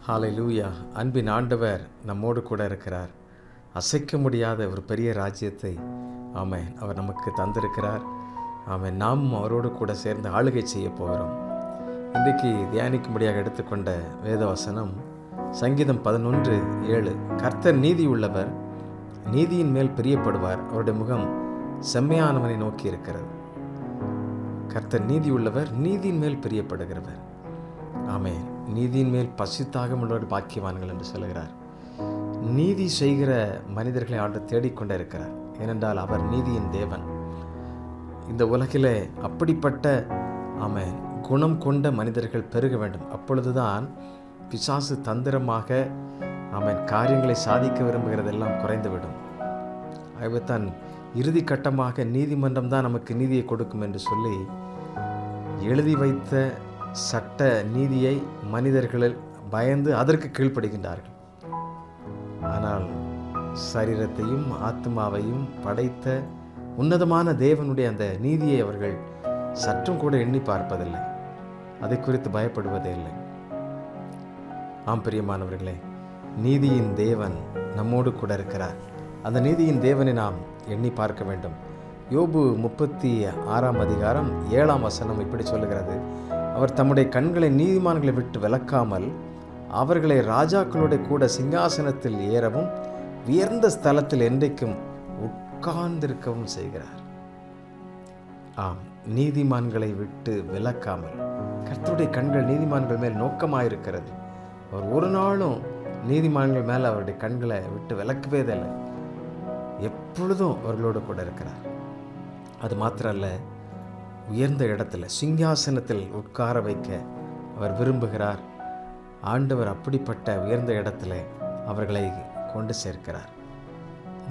ஹalleluya. அன்பின் ஆண்டவர் நம்மோடு கூட இருக்கிறார். அசைக்க முடியாத ஒரு பெரிய ராஜ்யத்தை ஆமென் அவர் நமக்கு தந்திருக்கிறார். ஆமென். நாம் அவரோடு கூட சேர்ந்து ஆளுகை செய்ய போகிறோம். இன்றைக்கு தியானிக்கும்படியாக எடுத்துக்கொண்ட வேதவசனம் சங்கீதம் 11:7. கர்த்தர் நீதி உள்ளவர், நீதியின் மேல் பிரியப்படுவார், அவருடைய முகம் செம்மையானவனை நோக்கி இருக்கிறது. கர்த்தர் நீதி உள்ளவர், நீதியின் மேல் பிரியப்படுகிறவர். ஆமென். நீதியின் மேல் பசித்தாக உள்ளவர் பாக்கியவான்கள் என்று சொல்கிறார். நீதி செய்கிற மனிதர்களை ஆண்டவர் தேடிக்கொண்டே இருக்கிறார். ஏனென்றால் அவர் நீதியின் தேவன். இந்த உலகிலே அப்படிப்பட்ட ஆமென் குணம் கொண்ட மனிதர்கள் பெருக வேண்டும். அப்பொழுதுதான் பிசாசு தந்திரமாக ஆமென் காரியங்களை சாதிக்க விரும்புகிறதெல்லாம் குறைந்துவிடும். ஆகவேதான் இறுதி கட்டமாக நீதிமன்றம் தான் நமக்கு நீதியை கொடுக்கும் என்று சொல்லி எழுதி வைத்த சட்ட நீதியை மனிதர்கள் பயந்து அதற்கு கீழ்ப்படுகின்றார்கள். ஆனால் சரீரத்தையும் ஆத்மாவையும் படைத்த உன்னதமான தேவனுடைய அந்த நீதியை அவர்கள் சற்றும் கூட எண்ணி பார்ப்பதில்லை. அதை குறித்து பயப்படுவதே இல்லை. ஆம் பிரியமானவர்களே, நீதியின் தேவன் நம்மோடு கூட இருக்கிறார். அந்த நீதியின் தேவனை நாம் எண்ணி பார்க்க வேண்டும். யோபு 36:7 இப்படி சொல்லுகிறது. அவர் தம்முடைய கண்களை நீதிமான்களை விட்டு விலக்காமல் அவர்களை ராஜாக்களோட கூட சிங்காசனத்தில் ஏறவும் உயர்ந்த ஸ்தலத்தில் என்றைக்கும் உட்கார்ந்திருக்கவும் செய்கிறார். ஆம், நீதிமான்களை விட்டு விலக்காமல் கர்த்தருடைய கண்கள் நீதிமான்கள் மேல் நோக்கமாயிருக்கிறது. அவர் ஒரு நாளும் நீதிமான்கள் மேல் அவருடைய கண்களை விட்டு விலக்குவதில்லை. எப்பொழுதும் அவர்களோடு கூட இருக்கிறார். அது மாத்திரமல்ல, உயர்ந்த இடத்துல சிங்காசனத்தில் உட்கார வைக்க அவர் விரும்புகிறார். ஆண்டவர் அப்படிப்பட்ட உயர்ந்த இடத்துல அவர்களை கொண்டு சேர்க்கிறார்.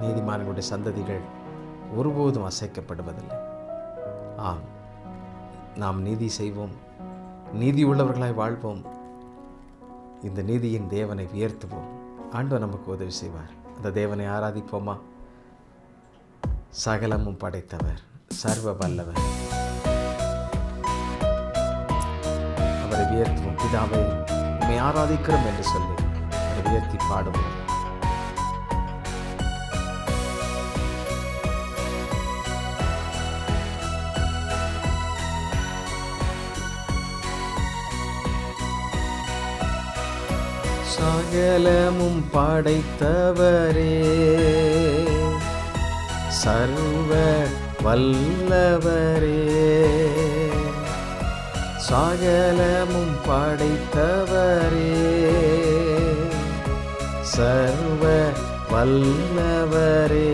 நீதிமான்களுடைய சந்ததிகள் ஒருபோதும் அசைக்கப்படுவதில்லை. ஆம், நாம் நீதி செய்வோம், நீதி உள்ளவர்களாய் வாழ்வோம், இந்த நீதியின் தேவனை உயர்த்துவோம். ஆண்டவர் நமக்கு உதவி செய்வார். அந்த தேவனை ஆராதிப்போமா? சகலமும் படைத்தவர், சர்வ வல்லவர், அவரை உயர்த்துவோம். பிதாவை உம்மை ஆராதிக்கிறோம் என்று சொல்லி அவரை உயர்த்தி பாடுவோம். சகலமும் படைத்தவரே, சர்வ வல்லவரே, சகலமும் படைத்தவரே, சர்வ வல்லவரே,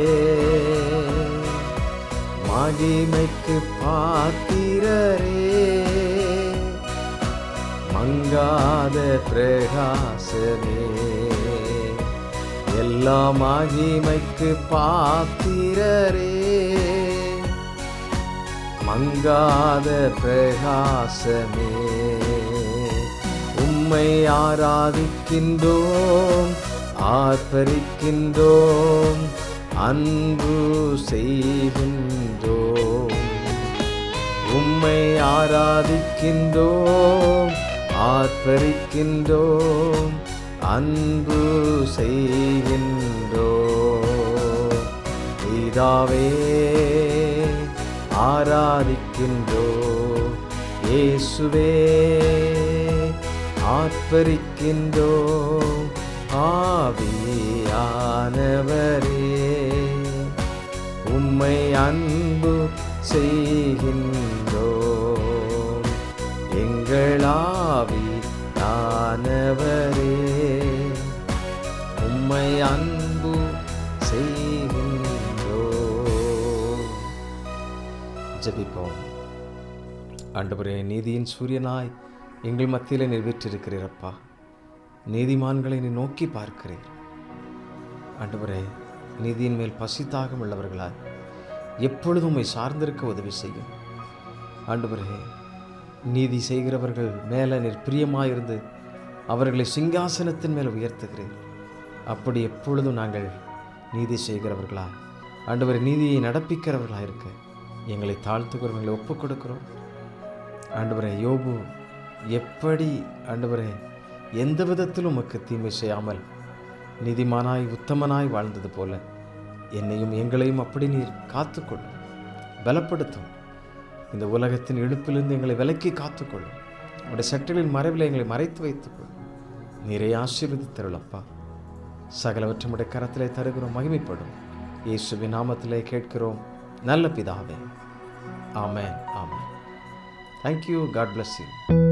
மகிமைக்கு பாத்திரரே, மங்காத பிரகாசமே, எல்லா மகிமைக்கு பாத்திரரே, மங்காத பிரகாசமே, உம்மை ஆராதிக்கின்றோம், ஆர்ப்பரிக்கின்றோம், அன்பு செய்கின்றோம். உம்மை ஆராதிக்கின்றோம், ஆர்ப்பரிக்கின்றோம், அன்பு செய்கின்றோம். பிதாவே ஆராதிக்கின்றோம், இயேசுவே ஆர்ப்பரிக்கின்றோம், ஆவியானவரே உம்மை அன்பு செய்கின்றோம். எங்கள் ஆவியானவரே உம்மை அன்பு செய்கின்றோம். ஜெபிப்போம். ஆண்டவரே, நீதியின் சூரியனாய் எங்கள் மத்தியிலே நிறைவேற்றிருக்கிறீரப்பா. நீதிமான்களை நீ நோக்கி பார்க்கிறீர். ஆண்டவரே, நீதியின் மேல் பசித்தாகம் உள்ளவர்களாய் எப்பொழுதும் உம்மை சார்ந்திருக்க உதவி செய்யும். ஆண்டவரே, நீதி செய்கிறவர்கள் மேலே நீர் பிரியமாயிருந்து அவர்களை சிங்காசனத்தின் மேல் உயர்த்துகிறீர். அப்படி எப்பொழுதும் நாங்கள் நீதி செய்கிறவர்களா ஆண்டவரே, நீதியை நடப்பிக்கிறவர்களாக இருக்க எங்களை தாழ்த்துக்கிறவர்களை ஒப்புக் கொடுக்கிறோம். ஆண்டவரே, யோபு எப்படி ஆண்டவரே எந்த விதத்திலும் உமக்கு தீமை செய்யாமல் நீதிமானாய் உத்தமனாய் வாழ்ந்தது போல என்னையும் எங்களையும் அப்படி நீர் காத்துக்கொள்ளும், பலப்படுத்தும். இந்த உலகத்தின் இழுப்பிலிருந்து எங்களை விலக்கி காத்துக்கொள்ளும். உடைய சட்டங்களின் மறைவில் எங்களை மறைத்து வைத்துக்கொள்ளும். நீரை ஆசீர்வதித்தருளப்பா. சகலவற்றும் உடைய கரத்திலே தருகிறோம், மகிமைப்படும். இயேசுவின் நாமத்திலே கேட்கிறோம் நல்ல பிதாவே. ஆமென், ஆமென். Thank you. God bless you.